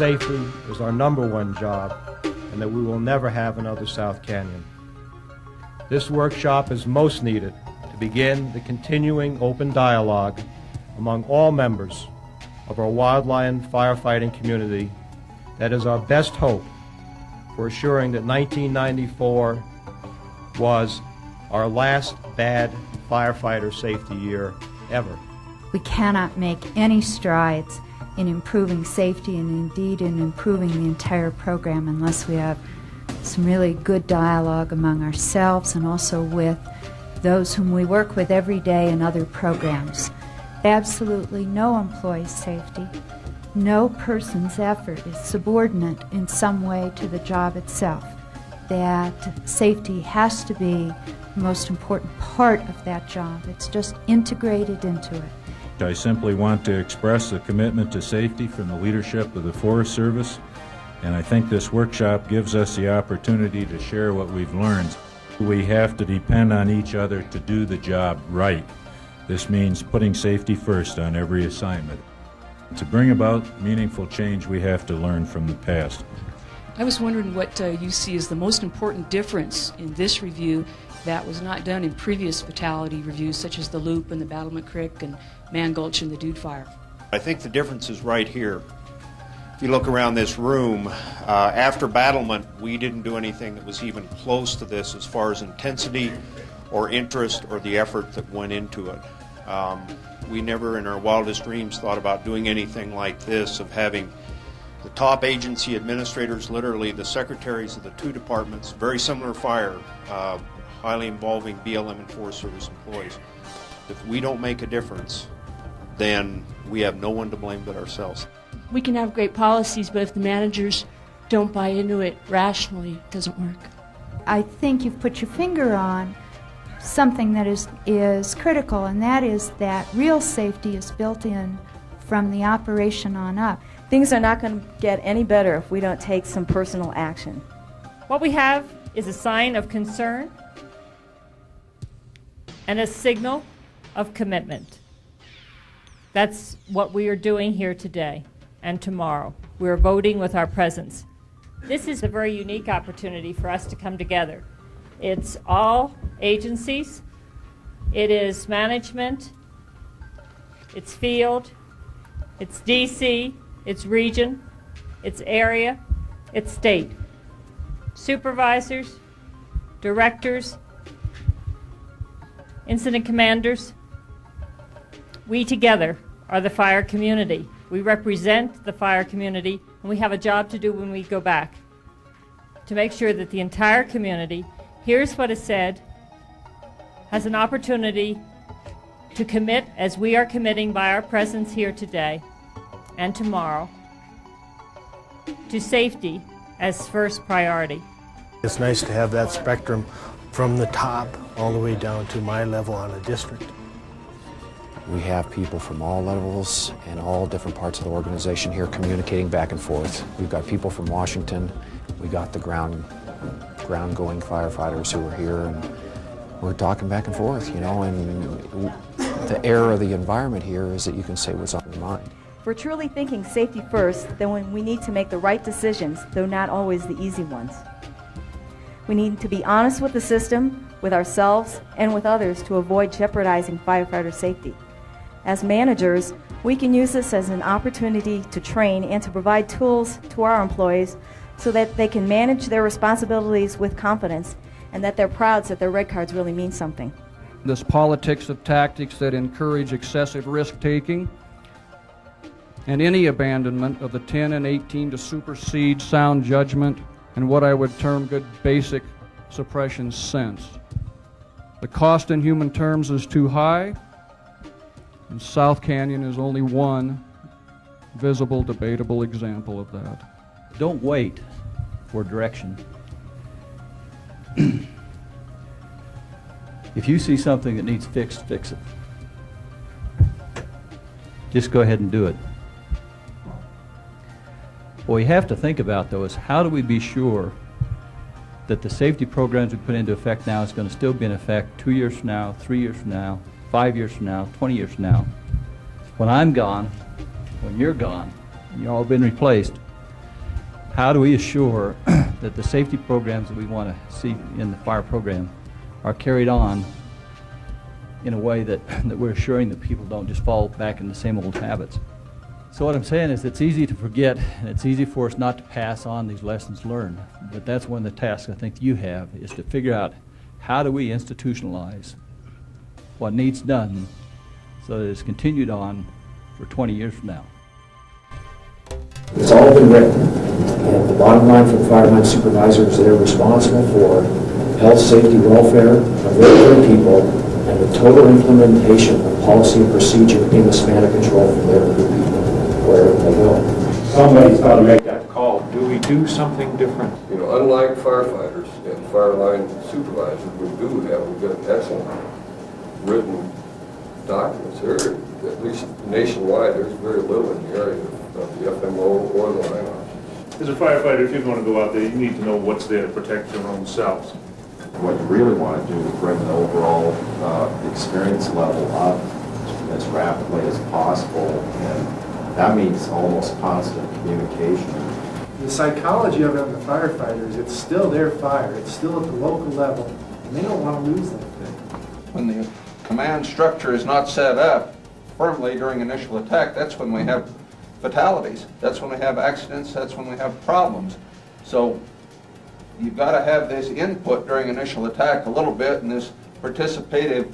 safety is our #1 job and that we will never have another South Canyon. This workshop is most needed to begin the continuing open dialogue among all members of our wildland firefighting community that is our best hope for assuring that 1994 was our last bad firefighter safety year ever. We cannot make any strides in improving safety and indeed in improving the entire program unless we have some really good dialogue among ourselves and also with those whom we work with every day in other programs. Absolutely no employee's safety, no person's effort is subordinate in some way to the job itself. That safety has to be the most important part of that job. It's just integrated into it. I simply want to express the commitment to safety from the leadership of the Forest Service, and I think this workshop gives us the opportunity to share what we've learned. We have to depend on each other to do the job right. This means putting safety first on every assignment. To bring about meaningful change, we have to learn from the past. I was wondering what you see as the most important difference in this review that was not done in previous fatality reviews, such as the Loop and the Battlement Creek and Man Gulch and the Dude Fire. I think the difference is right here. If you look around this room, after battlement, we didn't do anything that was even close to this as far as intensity or interest or the effort that went into it. We never in our wildest dreams thought about doing anything like this, of having the top agency administrators, literally the secretaries of the two departments, very similar fire, highly involving BLM and Forest Service employees. If we don't make a difference, then we have no one to blame but ourselves. We can have great policies, but if the managers don't buy into it rationally, it doesn't work. I think you've put your finger on something that is critical, and that is that real safety is built in from the operation on up. Things are not going to get any better if we don't take some personal action. What we have is a sign of concern and a signal of commitment. That's what we are doing here today and tomorrow. We're voting with our presence. This is a very unique opportunity for us to come together. It's all agencies, it is management, it's field, it's DC, it's region, it's area, it's state. Supervisors, directors, incident commanders, we together are the fire community. We represent the fire community, and we have a job to do when we go back to make sure that the entire community hears what is said, has an opportunity to commit, as we are committing by our presence here today and tomorrow, to safety as first priority. It's nice to have that spectrum from the top all the way down to my level on a district. We have people from all levels and all different parts of the organization here communicating back and forth. We've got people from Washington, we got the ground-going firefighters who are here, and we're talking back and forth, you know, and the air of the environment here is that you can say what's on your mind. If we're truly thinking safety first, then we need to make the right decisions, though not always the easy ones. We need to be honest with the system, with ourselves, and with others to avoid jeopardizing firefighter safety. As managers, we can use this as an opportunity to train and to provide tools to our employees so that they can manage their responsibilities with confidence and that they're proud that their red cards really mean something. This politics of tactics that encourage excessive risk-taking and any abandonment of the 10 and 18 to supersede sound judgment and what I would term good basic suppression sense. The cost in human terms is too high, and South Canyon is only one visible, debatable example of that. Don't wait for direction. If you see something that needs fixed, fix it. Just go ahead and do it. What we have to think about, though, is how do we be sure that the safety programs we put into effect now is going to still be in effect 2 years from now, 3 years from now, 5 years from now, 20 years from now. When I'm gone, when you're gone, and you've all been replaced, how do we assure that the safety programs that we want to see in the fire program are carried on in a way that we're assuring that people don't just fall back in the same old habits. So what I'm saying is it's easy to forget, and it's easy for us not to pass on these lessons learned. But that's one of the tasks I think you have, is to figure out how do we institutionalize what needs done so that it's continued on for 20 years from now. It's all been written, and the bottom line for the firefighting supervisor is they're responsible for health, safety, welfare of their people and the total implementation of policy and procedure in the span of control from their people, wherever they go. Somebody's got to make that call. Do we do something different? You know, unlike firefighters and fire line supervisors, we've got excellent written documents here. At least nationwide, there's very little in the area of the FMO or the line officers. As a firefighter, if you're going to go out there, you need to know what's there to protect your own selves. What you really want to do is bring the overall experience level up as rapidly as possible, and that means almost constant communication. The psychology of it on the firefighters, it's still their fire, it's still at the local level, and they don't want to lose that thing. When the command structure is not set up firmly during initial attack, that's when we have fatalities, that's when we have accidents, that's when we have problems. So you've got to have this input during initial attack a little bit, and this participative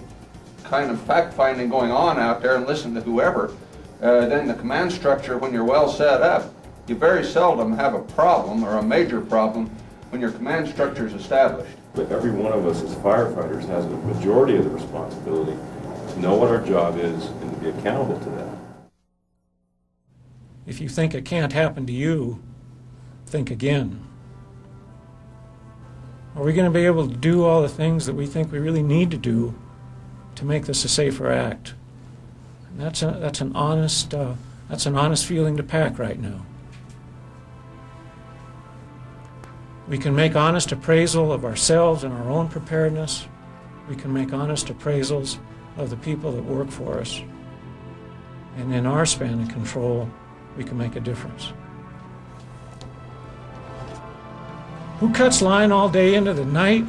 kind of fact-finding going on out there, and listen to whoever. Then the command structure, when you're well set up, you very seldom have a problem or a major problem when your command structure is established. But every one of us as firefighters has a majority of the responsibility to know what our job is and to be accountable to that. If you think it can't happen to you, think again. Are we going to be able to do all the things that we think we really need to do to make this a safer act? And that's an honest feeling to pack right now. We can make honest appraisal of ourselves and our own preparedness. We can make honest appraisals of the people that work for us. And in our span of control, we can make a difference. Who cuts line all day into the night?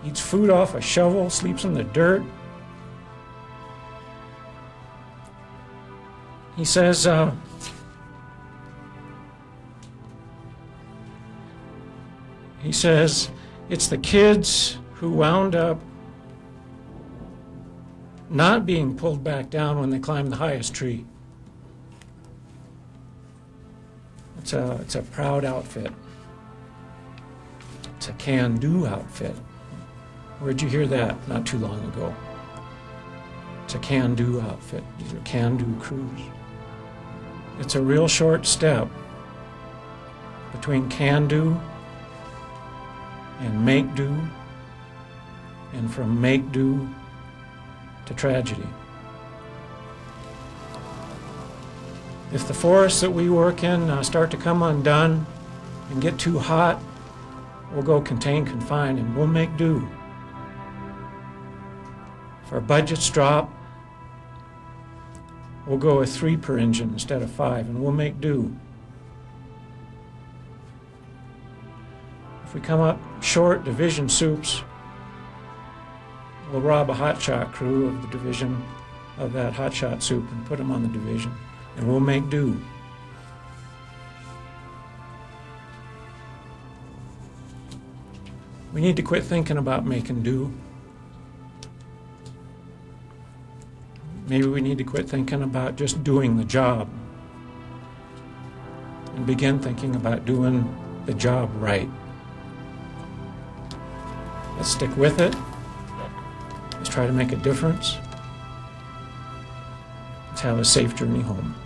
Eats food off a shovel, sleeps in the dirt. He says, it's the kids who wound up not being pulled back down when they climbed the highest tree. It's a proud outfit. It's a can-do outfit. Where'd you hear that not too long ago? It's a can-do outfit. These are can-do crews. It's a real short step between can-do and make-do, and from make-do to tragedy. If the forests that we work in start to come undone and get too hot, we'll go contain, confine, and we'll make do. If our budgets drop, we'll go with 3 per engine instead of 5, and we'll make do. If we come up short division soups, we'll rob a hotshot crew of the division of that hotshot soup and put them on the division, and we'll make do. We need to quit thinking about making do. Maybe we need to quit thinking about just doing the job and begin thinking about doing the job right. Let's stick with it. Let's try to make a difference. Let's have a safe journey home.